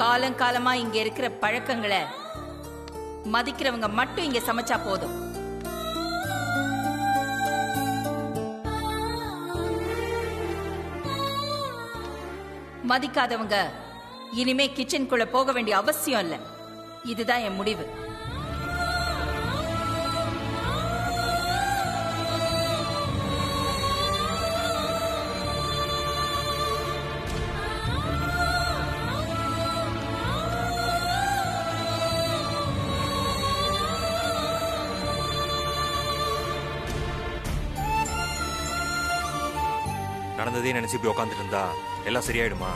காலங்காலமா இங்க இருக்கிற பழக்கங்களை மதிக்கிறவங்க மட்டும் இங்க சமைச்சா போதும். மதிக்காதவங்க இனிமே கிச்சனுக்குள்ள போக வேண்டிய அவசியம் இல்ல. இதுதான் என் முடிவு. நடந்ததே நினைச்சு இப்படி உட்காந்துட்டு இருந்தா எல்லாம் சரியாயிடுமா?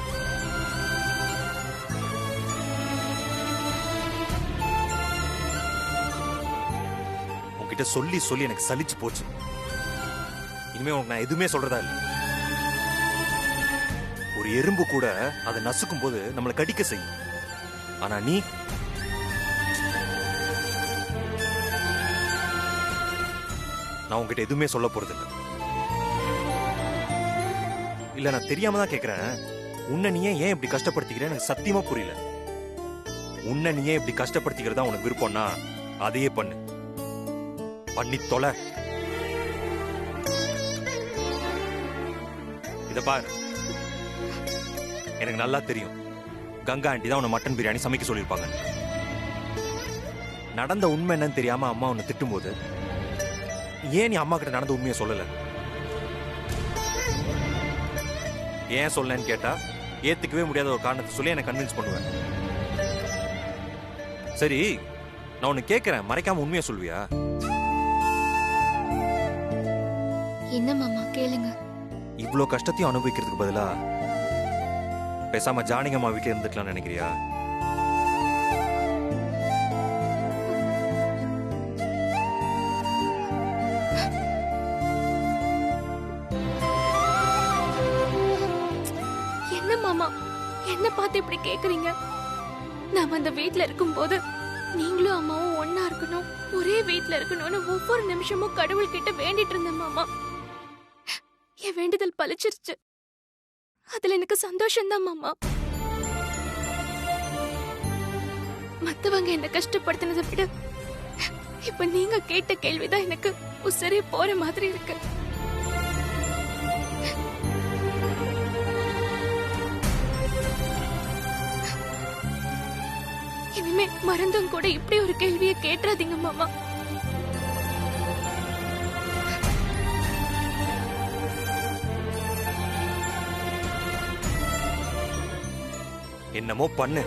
உன்கிட்ட சொல்லி சொல்லி எனக்கு சலிச்சு போச்சு. இனிமே உனக்கு நான் எதுவுமே சொல்றதா இல்லை. ஒரு எறும்பு கூட அதை நசுக்கும் போது நம்மளை கடிக்க செய்யும். ஆனா நீ நான் உன்கிட்ட எதுவுமே சொல்ல போறது இல்லை. இல்ல நான் தெரியாம தான் கேக்குறேன். உன்னை நீ ஏன் இப்படி கஷ்டப்படுத்திக்கிற எனக்கு சத்தியமா புரியல. உன்னை நீ ஏன் இப்படி கஷ்டப்படுத்திக்கிறதா உனக்கு விருப்பம்னா அதையே பண்ணு. பண்ணி தொலை. இத பாரு, எனக்கு நல்லா தெரியும் கங்கா ஆண்டி தான் உன்னை மட்டன் பிரியாணி சமைக்க சொல்லியிருப்பாங்க. நடந்த உண்மை என்னன்னு தெரியாம அம்மா உன்னை திட்டும் போது ஏன் நீ அம்மா கிட்ட நடந்த உண்மையை சொல்லல? ஏன் சொல்லன்னு கேட்டா ஏத்துக்கவே முடியாத ஒரு காரணத்தை சொல்லி என்ன கன்வின்ஸ் பண்ணுவேன். சரி, நான் உன்னை கேட்கிறேன், மறைக்காம உண்மையை சொல்வியா? என்ன மாமா கேளுங்க. இவ்வளவு கஷ்டத்தையும் அனுபவிக்கிறதுக்கு பதிலா பேசாம ஜானகம்மா வீட்டுல இருந்துக்கலாம் நினைக்கிறியா? மாமா என்ன பார்த்து இப்படி கேக்குறீங்க? நான் அந்த வீட்ல இருக்கும்போது நீங்களும் அம்மாவும் ஒன்னா இருக்கணும், ஒரே வீட்ல இருக்கணும்னு ஒவ்வொரு நிமிஷமும் கடவுள் கிட்ட வேண்டிட்டு இருந்தேன் மாமா. என் வேண்டுதல் பலிச்சிருச்சு. அதுல எனக்கு சந்தோஷம்தான் மாமா. மத்தவங்க என்ன கஷ்டப்படுத்தினதை விட இப்ப நீங்க கேட்ட கேள்விதான் எனக்கு உசரே போற மாதிரி இருக்கு. இனிமே மறந்தும் கூட இப்படி ஒரு கேள்வியை கேட்றாதீங்க மாமா. என்னமோ பண்ணு.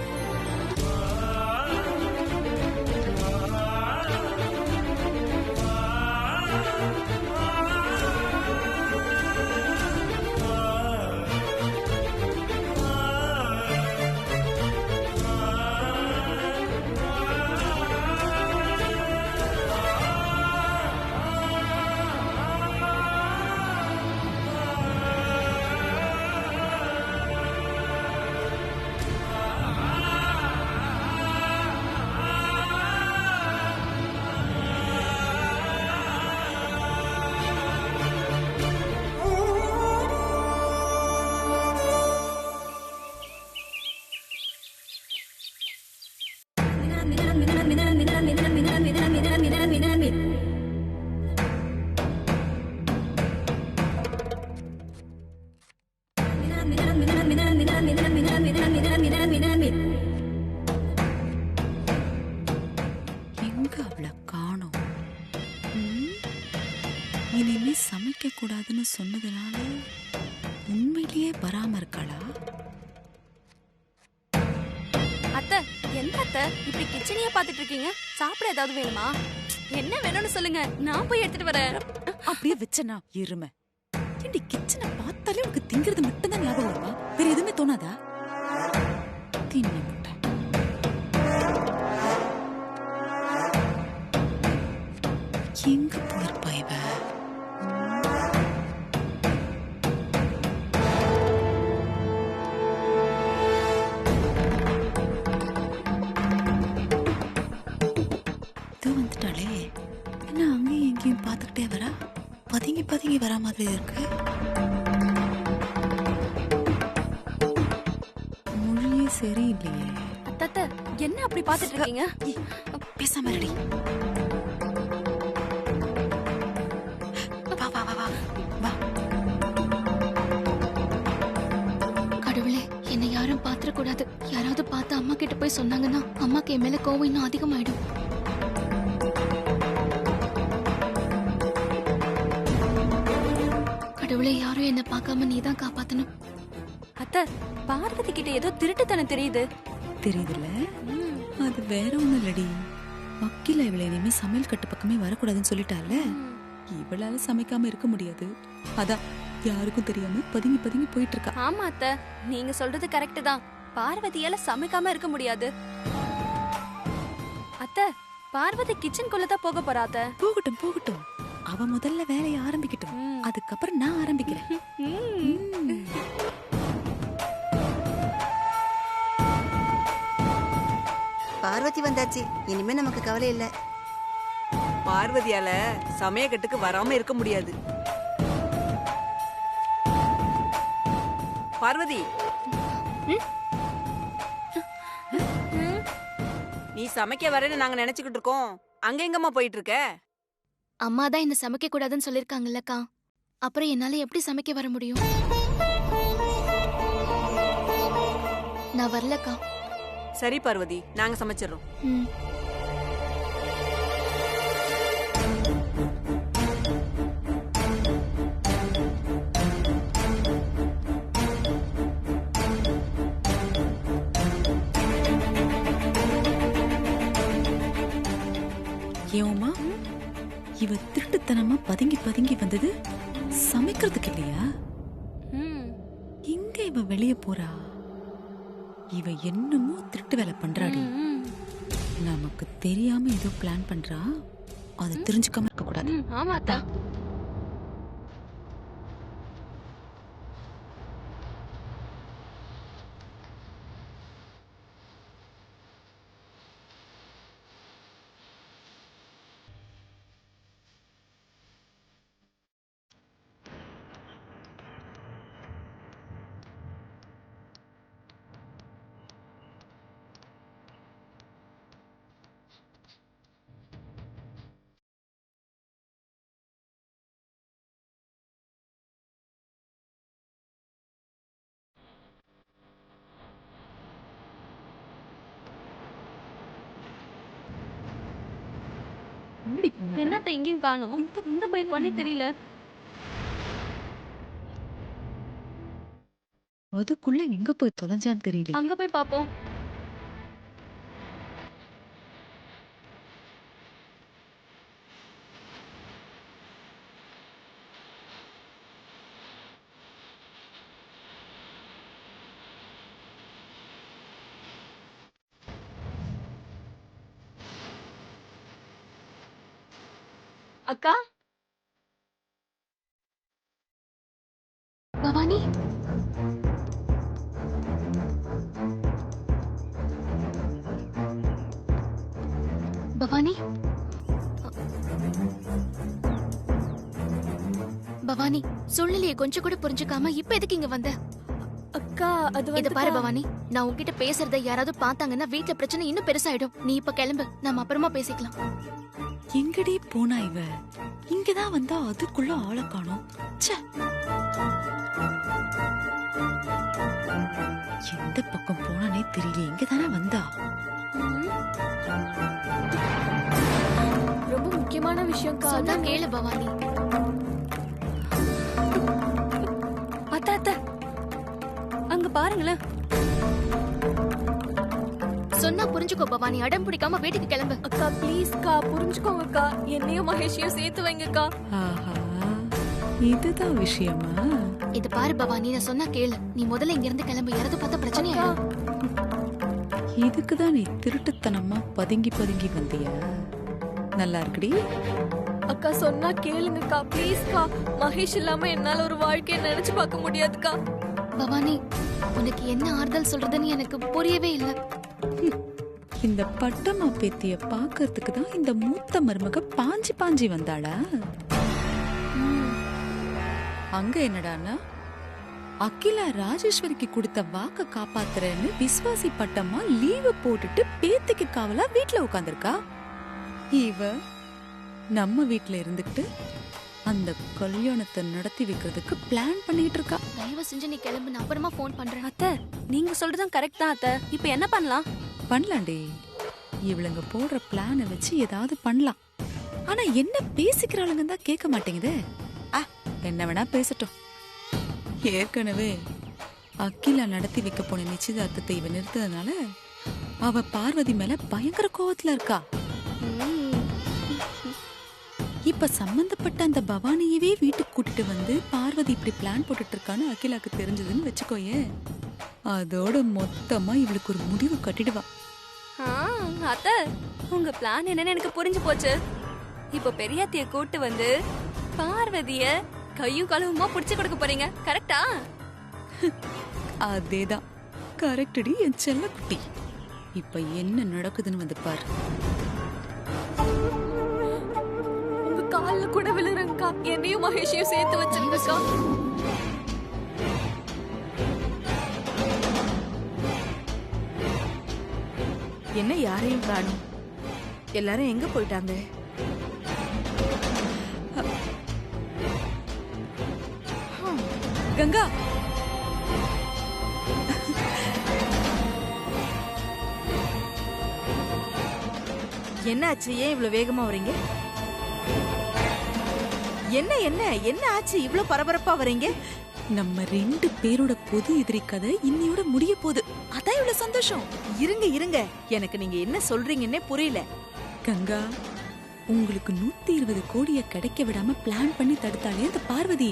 இனிமே சமைக்க கூடாதுன்னு சொன்னதுனால உண்மையிலேயே வராம இருக்காளா? அத்தை, என்ன அத்தை இப்படி கிச்சனையே பாத்துட்டு இருக்கீங்க? சாப்பிட ஏதாவது வேணுமா? என்ன வேணும்னு சொல்லுங்க, நான் போய் எடுத்துட்டு வரேன். அப்படியே வச்சனா எருமை. ஏண்டி கிச்சனை பார்த்தாலே உனக்கு திங்கிறது மட்டும் தான் ஞாபகம் வருமா? வேற எதுவுமே தோணாதா? தின்னி முட்டை. எங்க போயிருப்பா இவ? வந்துட்டாளே, என்ன அங்கேயும் எங்கேயும் பார்த்துக்கிட்டே வரா? பதுங்கி பதுங்கி வரா மாதிரி இருக்கு. மொழியே சரியில்லையே. அத்தை என்ன அப்படி பாத்துட்டு இருக்கீங்க? ஏய், பேசாம இருடி. வா வா வா வா வா. கடவுளே, என்னை யாரும் பாத்திர கூடாது. யாராவது பார்த்து அம்மா கிட்ட போய் சொன்னாங்கன்னா அம்மாக்கு என் மேல கோவம் இன்னும் அதிகமாயிடும். கடவுளே, யாரும் என்ன பார்க்காம நீதான் காப்பாத்தணும். அத்தை, பார்வதி கிட்ட ஏதோ திருட்டுத்தனம் தெரியுது. தெரியுதுல்ல? அது வேற ஒண்ணும் இல்லடி. வக்கீல இவளை இனிமே சமையல் கட்டு பக்கமே வரக்கூடாதுன்னு சொல்லிட்டால. இவளால சமைக்காம இருக்க முடியாது. அதான் யாருக்கும் தெரியாம பதுங்கி பதுங்கி போயிட்டு இருக்கா. ஆமா அத்தை, நீங்க சொல்றது கரெக்ட் தான். பார்வதியால சமைக்காம இருக்க முடியாது. அத்தை, பார்வதி கிச்சனுக்குள்ள தான் போக போறா அத்தை. போகட்டும் போகட்டும். அவ முதல்ல வேலையை ஆரம்பிக்கட்டும். அதுக்கப்புறம் நான் ஆரம்பிக்கிறேன். பார்வதி வந்தாச்சு, இனிமே நமக்கு கவலை இல்ல. பார்வதியால சமயக்கட்டுக்கு வராம இருக்க முடியாது. பார்வதி, நீ சமைக்க வரேன்னு நாங்க நினைச்சுக்கிட்டு இருக்கோம். அங்க எங்கம்மா போயிட்டு இருக்க? அம்மா தான் என்ன சமைக்க கூடாதுன்னு சொல்லிருக்காங்கல்லக்கா. அப்புறம் என்னால எப்படி சமைக்க வர முடியும்? நான் வரலக்கா. சரி பார்வதி, நாங்க சமைச்சிடறோம். ம். ஏமா இவ திருட்டுத்தனமா பதுங்கி பதுங்கி வந்தது சமைக்கிறதுக்கு இல்லையா? இங்க இவ வெளிய போறா. இவ என்னமோ திருட்டு வேலை பண்றாடி. நமக்கு தெரியாம ஏதோ பிளான் பண்றா. அதை தெரிஞ்சுக்காம இருக்க கூடாது. ஆமா அத்தா. என்னத்த எங்கேயும் காணும். இந்த பைக் பண்ணி தெரியல. அதுக்குள்ள எங்க போய் தொலைஞ்சான்னு தெரியல. அங்க போய் பாப்போம். அக்கா, பவானி, பவானி, பவானி, சூழ்நிலையை கொஞ்சம் கூட புரிஞ்சுக்காம இப்ப எதுக்கு இங்க வந்த? அக்கா அது இத பாரு பவானி, நான் உன்கிட்ட பேசுறத யாராவது பார்த்தாங்கன்னா வீட்ல பிரச்சனை இன்னும் பெருசாயிடும். நீ இப்ப கிளம்பு, நாம அப்புறமா பேசிக்கலாம். எங்கடி போனா இவ? இங்கதான் வந்தா அதுக்குள்ள ஆளை காணோம். ச்சே. எந்த பக்கம் போனானே தெரியல. இங்கதானே வந்தா. ரொம்ப முக்கியமான விஷயம். சொன்னா கேளு பவானி. அத்த அத்த, அங்க பாருங்களேன். சொன்னா புரிஞ்சுக்கோ பவானி, அடம் பிடிக்காம வீட்டுக்கு கிளம்பு. அக்கா ப்ளீஸ் கா, புரிஞ்சுக்கோங்கக்கா. என்னையும் மகேஷையும் சேர்த்து வைங்கக்கா. ஆஹா, இதுதான் விஷயமா? இது பாரு பவானி, நான் சொன்னா கேளு. நீ முதல்ல இங்க இருந்து கிளம்பு. யாராவது பார்த்தா பிரச்சனை ஆயிடும். இதுக்குதான் நீ திருட்டுத்தனமா பதுங்கி பதுங்கி வந்தியா? நல்லா இருக்குடி. அக்கா சொன்னா கேளுங்கக்கா ப்ளீஸ்க்கா. மகேஷ் இல்லாம என்னால ஒரு வாழ்க்கையை நினைச்சு பார்க்க முடியாதுக்கா. பவானி, உனக்கு என்ன ஆறுதல் சொல்றதுன்னு எனக்கு புரியவே இல்ல. இந்த பட்டம்மா பேத்திய பாக்கிறதுக்கு தான் இந்த மூத்த மருமக பாஞ்சி பாஞ்சி வந்தாளா? அங்க என்னடான்னா அகிலா ராஜேஸ்வரிக்கு கொடுத்த வாக்க காப்பாத்துறேன்னு விஸ்வாசி பட்டம்மா லீவு போட்டுட்டு பேத்திக்கு காவலா வீட்ல உட்கார்ந்திருக்கா. இவ நம்ம வீட்ல இருந்துகிட்டு அந்த கல்யாணத்தை நடத்தி வைக்கிறதுக்கு பிளான் பண்ணிட்டு இருக்கா. தயவு செஞ்சு நீ கிளம்பு, நான் அப்புறமா ஃபோன் பண்றேன். அத்தை நீங்க சொல்றதும் கரெக்ட் தான் அத்தை. இப்ப என்ன பண்ணலாம்? பண்ணலாண்டே, இவளுங்க போடுற பிளானை வச்சு ஏதாவது பண்ணலாம். ஆனா என்ன பேசிக்கிறாளுங்க தான் கேட்க மாட்டேங்குதே. என்ன வேணா பேசட்டும். ஏற்கனவே அகிலா நடத்தி வைக்க போன நிச்சயதார்த்தத்தை இவ நிறுத்ததுனால அவ பார்வதி மேல பயங்கர கோவத்துல இருக்கா. இப்ப சம்பந்தப்பட்ட அந்த பவானியவே வீட்டுக்கு கூட்டிட்டு வந்து பார்வதி இப்படி பிளான் போட்டுட்டு இருக்கான்னு அகிலாக்கு தெரிஞ்சதுன்னு வச்சுக்கோயே, அதோட மொத்தமா இவளுக்கு ஒரு முடிவு கட்டிடுவா. அத்தை உங்க பிளான் என்னன்னு எனக்கு புரிஞ்சு போச்சு. இப்ப பெரியாத்திய கூட்டு வந்து பார்வதிய கையும் களவுமா புடிச்சு கொடுக்க போறீங்க, கரெக்டா? அதேதான், கரெக்டடி என் செல்ல குட்டி. இப்ப என்ன நடக்குதுன்னு வந்து பாரு. உங்க கால்ல கூட விழுறங்கக்கா, என்னையும் மகேஷையும் சேர்த்து வச்சிருங்கக்கா. என்ன யாரையும் காணும்? எல்லாரும் எங்க போயிட்டாங்க? கங்கா, என்னாச்சு? ஏன் இவ்வளவு வேகமா வரீங்க? என்ன என்ன என்ன ஆச்சு? இவ்வளவு பரபரப்பா வரீங்க? நம்ம 2 பேரோட பொது எதிரி கதை இன்னையோட முடிய போகுது. அதான் இவ்வளவு சந்தோஷம். இருங்க இருங்க, எனக்கு நீங்க என்ன சொல்றீங்கன்னே புரியல. கங்கா, உங்களுக்கு 120 கோடிய கிடைக்க விடாம பிளான் பண்ணி தடுத்தாலே அந்த பார்வதி,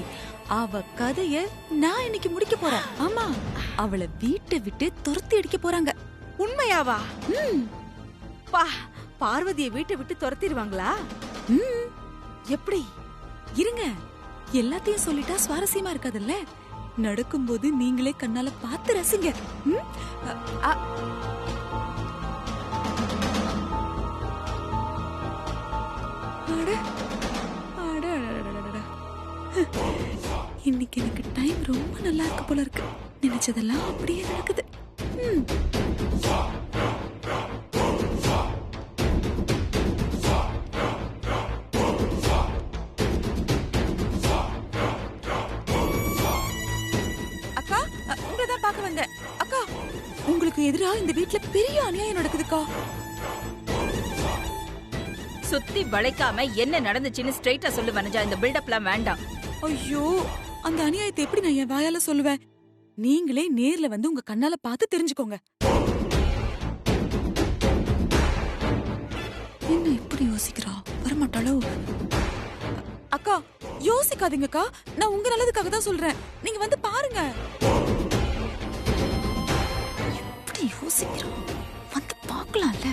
அவ கதைய நான் இன்னைக்கு முடிக்க போறேன். ஆமா, அவளை வீட்டை விட்டு துரத்தி அடிக்க போறாங்க. உண்மையாவா? பார்வதியை வீட்டை விட்டு துரத்திடுவாங்களா? எப்படி? இருங்க, எல்லாத்தையும் சொல்லிட்டா சுவாரஸ்யமா இருக்காதுல்ல. நடக்கும்போது நீங்களே கண்ணால பார்த்து ரசிங்க. இன்னைக்கு எனக்கு டைம் ரொம்ப நல்லா இருக்கு போல இருக்கு. நினைச்சதெல்லாம் அப்படியே நடக்குது. அக்கா, உங்கதான் பார்க்க வந்தேன். அக்கா, உங்களுக்கு எதிரா இந்த வீட்ல பெரிய அநியாயம் நடக்குதுக்கா. சுத்தி வளைக்காம என்ன நடந்துச்சுன்னு ஸ்ட்ரைட்டா சொல்லு வனஜா. இந்த பில்டப்லாம் வேண்டாம். ஐயோ, அந்த அநியாயத்தை எப்படி நான் என் வாயால சொல்லுவேன்? நீங்களே நேர்ல வந்து உங்க கண்ணால பார்த்து தெரிஞ்சுக்கோங்க. என்ன இப்படி யோசிக்கிறா? வரமாட்டாளோ? அக்கா, யோசிக்காதீங்கக்கா, நான் உங்க நல்லதுக்காக தான் சொல்றேன். நீங்க வந்து பாருங்க. எப்படி யோசிக்கிறா? வந்து பார்க்கலாம்ல.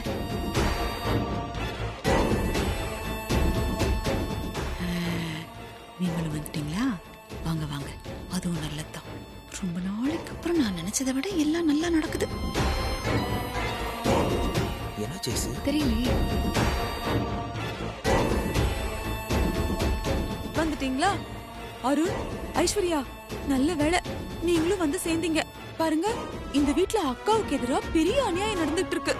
நீங்களும் வந்துட்டீங்களா? வாங்க வாங்க, அதுவும் நல்லதுதான். ரொம்ப நாளைக்கு அப்புறம் நான் நினைச்சதை விட எல்லாம் நல்லா நடக்குது. என்ன சேசு? தெரியலையே. வந்துட்டீங்களா? அருண், ஐஸ்வர்யா, நல்ல வேளை நீங்களும் வந்து சேர்ந்தீங்க. பாருங்க, இந்த வீட்ல அக்காவுக்கு எதிரா பெரிய அநியாயம் நடந்துட்டு இருக்கு.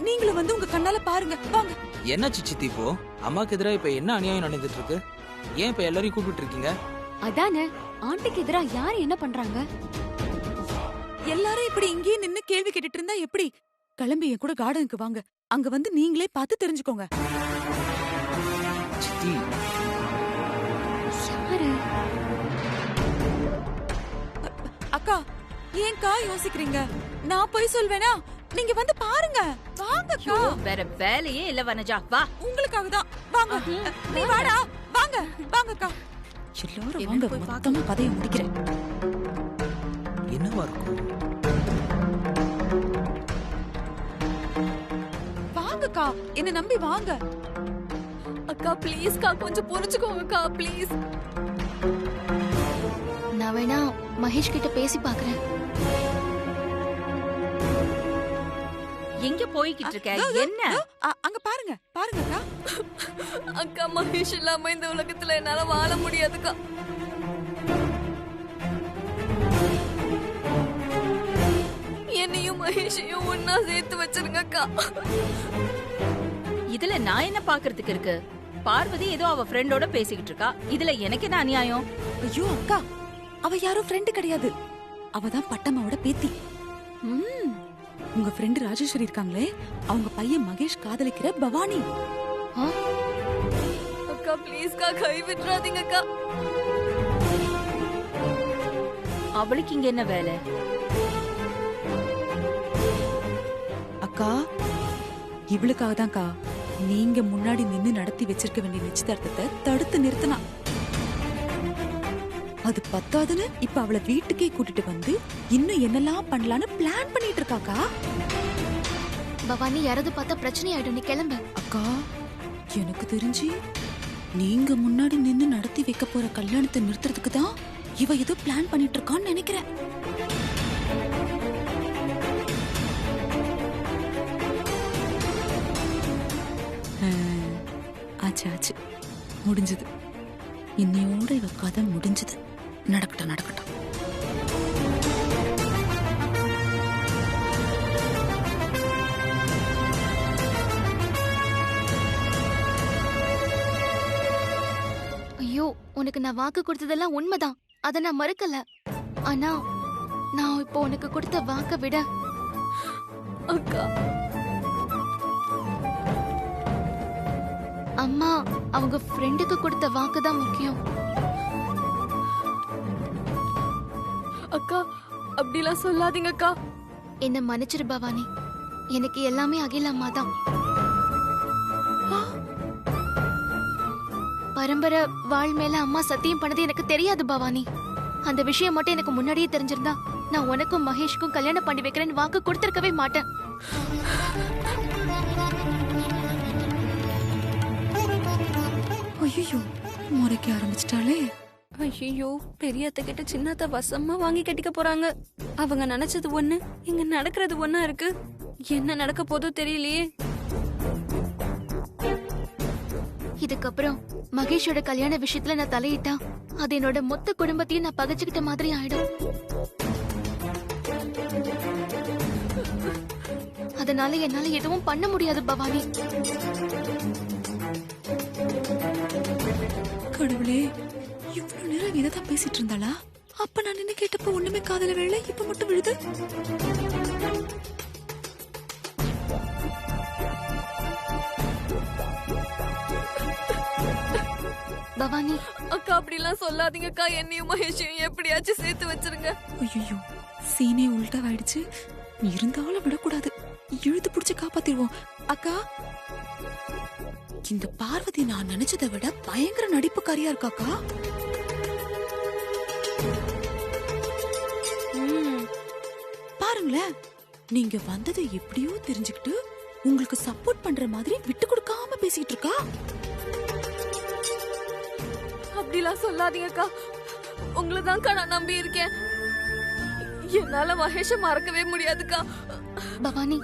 நீங்களும் வந்து உங்க கண்ணால பாருங்க. வாங்க. என்ன சித்தி, இப்போ அம்மாக்கு எதிராக இப்ப என்ன அநியாயம் நடந்துட்டு இருக்கு? ஏன் இப்ப எல்லாரையும் கூப்பிட்டு இருக்கீங்க? அதானே, ஆண்டிக்கு எதிரா யார் என்ன பண்றாங்க? எல்லாரும் இப்படி இங்கேயே நின்னு கேள்வி கேட்டுட்டு இருந்தா எப்படி? கிளம்பி என் கூட கார்டனுக்கு வாங்க. அங்க வந்து நீங்களே பார்த்து தெரிஞ்சுக்கோங்க. சித்தி, யாரு? அக்கா, ஏன்க்கா யோசிக்கிறீங்க? நான் போய் சொல்வேனா? நீங்க வந்து பாருங்க. வாங்கக்கா. ஐயோ, வேற வேலையே இல்ல வனஜா. வா. உங்களுக்காக தான். வாங்க. நீ வாடா. வாங்க. வாங்கக்கா. எல்லாரும் வாங்க, மொத்தமா கதையை முடிக்கிறேன். என்னவா இருக்கும்? வாங்கக்கா, என்ன நம்பி வாங்க. அக்கா ப்ளீஸ்க்கா, கொஞ்சம் புரிஞ்சுக்கோங்கக்கா ப்ளீஸ். நான் வேணா மகேஷ் கிட்ட பேசி பாக்குறேன். எங்க போய்கிட்டு இருக்க? என்ன? அங்க பாருங்க. பாருங்கக்கா. அக்கா, மகேஷ் இல்லாம இந்த உலகத்துல என்னால வாழ முடியாதுக்கா. மகேஷையும் ஒன்னா சேர்த்து வச்சிருங்கக்கா. இதுல நான் என்ன பாக்குறதுக்கு இருக்கு? பார்வதி ஏதோ அவ ஃப்ரெண்டோட பேசிக்கிட்டு இருக்கா. இதுல எனக்கு என்ன அநியாயம்? ஐயோ அக்கா, அவ யாரும் ஃப்ரெண்டு கிடையாது. அவதான் பட்டம்மாவோட பேத்தி. உங்க ஃப்ரெண்டு ராஜேஸ்வரி இருக்காங்களே, அவங்க பையன் மகேஷ் காதலிக்கிற பவானி. அக்கா ப்ளீஸ்க்கா, கை விட்டுறாதீங்கக்கா. அவளுக்கு இங்க என்ன வேலை? அக்கா, இவளுக்காக தான்க்கா நீங்க முன்னாடி நின்னு நடத்தி வச்சிருக்க வேண்டிய நிச்சயதார்த்தத்தை தடுத்து நிறுத்தினா. அது பத்தாதுன்னு இப்ப அவளை வீட்டுக்கே கூட்டிட்டு வந்து இன்னும் என்னெல்லாம் பண்ணலான்னு பிளான் பண்ணிட்டு இருக்காக்கா. பவானி யாராவது பார்த்தா பிரச்சனை ஆயிடும், நீ கிளம்பு. அக்கா, எனக்கு தெரிஞ்சு நீங்க முன்னாடி நின்னு நடத்தி வைக்க போற கல்யாணத்தை நிறுத்துறதுக்கு தான் இவ ஏதோ பிளான் பண்ணிட்டு இருக்கான்னு நினைக்கிறேன். ஆச்சு ஆச்சு, முடிஞ்சது. இன்னையோட இவ கதை முடிஞ்சது. நடக்கட்டும் நடக்கட்டும். ஐயோ, உனக்கு நான் வாக்கு கொடுத்ததெல்லாம் உண்மைதான், அத நான் மறுக்கல. ஆனா நான் இப்போ உனக்கு கொடுத்த வாக்க விட அக்கா, அம்மா அவங்க ஃப்ரெண்டுக்கு கொடுத்த வாக்கு தான் முக்கியம். அக்கா அப்படிலாம் சொல்லாதீங்கக்கா. என்ன மன்னிச்சிரு பவானி, எனக்கு எல்லாமே அகில அம்மா தான். பரம்பரை வாழ் மேல அம்மா சத்தியம் பண்ணது எனக்கு தெரியாது பவானி. அந்த விஷயம் மட்டும் எனக்கு முன்னாடியே தெரிஞ்சிருந்தா நான் உனக்கும் மகேஷ்க்கும் கல்யாணம் பண்ணி வைக்கிறேன்னு வாக்கு கொடுத்திருக்கவே மாட்டேன். ஐயோ, முறைக்க ஆரம்பிச்சிட்டாளே. ஐயோ, பெரியத்த கிட்ட சின்னத்த வசமா வாங்கி கட்டிக்க போறாங்க. அவங்க நினைச்சது ஒண்ணு, இங்க நடக்கிறது ஒண்ணா இருக்கு. என்ன நடக்க போதோ தெரியலையே. இதுக்கப்புறம் மகேஷோட கல்யாண விஷயத்துல நான் தலையிட்டா அது என்னோட மொத்த குடும்பத்தையும் நான் பகைச்சுக்கிட்ட மாதிரி ஆயிடும். அதனால என்னால எதுவும் பண்ண முடியாது பவானி. கடவுளே, இவ்வளவு நேரம் இதைதான் பேசிட்டு இருந்தாளா? அப்ப நான் நின்னு கேட்டப்ப ஒண்ணுமே காதல வேலை, இப்ப மட்டும் விழுது. பவானி, அக்கா அப்படிலாம் சொல்லாதீங்கக்கா. என்னையும் மகேஷையும் எப்படியாச்சும் சேர்த்து வச்சிருங்க. ஐயோ, சீனே உள்டா ஆயிடுச்சு. இருந்தாலும் விடக்கூடாது, இழுத்து புடிச்சு காப்பாத்திடுவோம். அக்கா, இந்த பார்வதி நான் நினைச்சதை விட பயங்கர நடிப்புக்காரியா இருக்காக்கா. பாருங்களேன், நீங்க வந்ததை எப்படியோ தெரிஞ்சுக்கிட்டு உங்களுக்கு சப்போர்ட் பண்ற மாதிரி விட்டு கொடுக்காம பேசிட்டு இருக்கா. அப்படிலாம் சொல்லாதீங்கக்கா. உங்களதான்க்கா நான் நம்பி இருக்கேன். என்னால மகேஷ மறக்கவே முடியாதுக்கா. பவானி,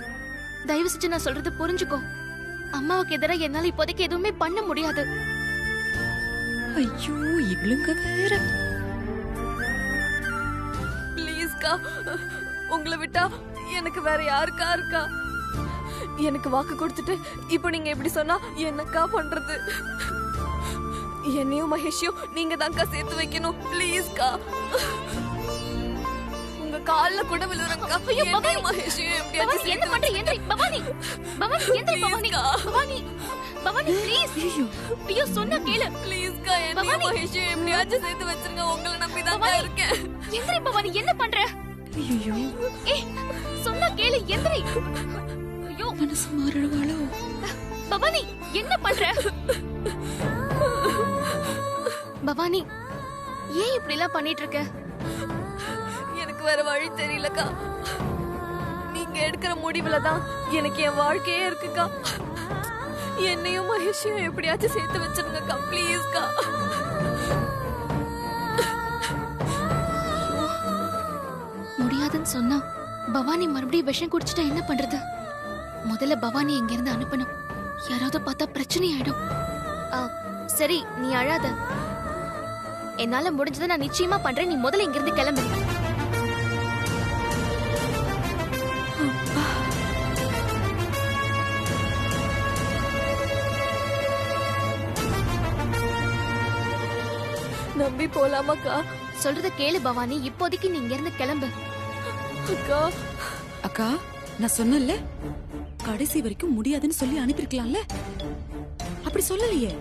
தயவு செஞ்சு நான் சொல்றது புரிஞ்சுக்கோ. அம்மாவுக்கு எதிராக என்னால இப்போதைக்கு எதுவுமே பண்ண முடியாது. ஐயோ, இவளுங்க வேற. ப்ளீஸ்க்கா, உங்களை விட்டா எனக்கு வேற யாருக்கா இருக்கா? எனக்கு வாக்கு கொடுத்துட்டு இப்போ நீங்க எப்படி சொன்னா என்னக்கா பண்றது? என்னையும் மகேஷையும் நீங்க தான்க்கா சேர்த்து வைக்கணும். ப்ளீஸ்க்கா, உங்க கால்ல கூட விழுறேன்க்கா. ஐயோ பவானி, மகேஷையும் பவானி எப்படியாச்சும் என்ன பண்ற? எந்திரி பவானி. பவானி எந்திரி பவானி. பவானி, பவானி ப்ளீஸ். ஐயோ சொன்னா கேளு. ப்ளீஸ்க்கா, என்னையும் மகேஷையும் எப்படியாச்சும் சேர்த்து வச்சிருங்க. உங்களை நம்பி தான் இருக்கேன். எந்திரி பவானி, என்ன பண்ற? ஐயோ, ஏய் சொன்னா கேளு, எந்திரி. ஐயோ மனசு மாறுவாளோ? பவானி என்ன பண்ற? பவானி, ஏன் இப்படி எல்லாம் பண்ணிட்டு இருக்க? எனக்கு வேற வழி தெரியலக்கா. நீங்க எடுக்கிற முடிவுல தான் எனக்கு என் வாழ்க்கையே இருக்குக்கா. என்னையும் மகேஷையும் எப்படியாச்சும் சேர்த்து வச்சிருங்கக்கா. ப்ளீஸ்க்கா. முடியாதுன்னு சொன்னா பவானி மறுபடியும் விஷம் குடிச்சிட்டா என்ன பண்றது? முதல்ல பவானி எங்க இருந்து அனுப்பணும். யாராவது பார்த்தா பிரச்சனை ஆயிடும். சரி, நீ அழாத. என்னால முடிஞ்சதை நான் நிச்சயமா பண்றேன். நீ முதல்ல இங்கிருந்து கிளம்பு. நம்பி போலாமாக்கா? சொல்றத கேளு பவானி, இப்போதைக்கு நீ இங்க இருந்து கிளம்பு. அக்கா அக்கா நான் சொன்னேன்ல, கடைசி வரைக்கும் முடியாதுன்னு சொல்லி அனுப்பிருக்கலாம்ல. அப்படி சொல்லலையே.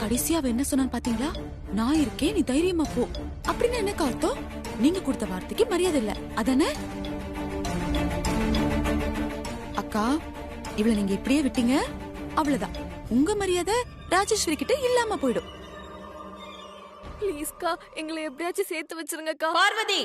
கடைசியா அவ என்ன சொன்னான்னு பாத்தீங்களா? நான் இருக்கேன், நீ தைரியமா போ. அப்படின்னு என்ன அர்த்தம்? நீங்க கொடுத்த வார்த்தைக்கு மரியாதை இல்ல அதானே? அக்கா இவள நீங்க இப்படியே விட்டீங்க, அவ்வளவுதான் உங்க மரியாதை ராஜேஸ்வரி கிட்ட இல்லாம போயிடும். ப்ளீஸ்க்கா, எங்களை எப்படியாச்சும் சேர்த்து வச்சிருங்கக்கா. பார்வதி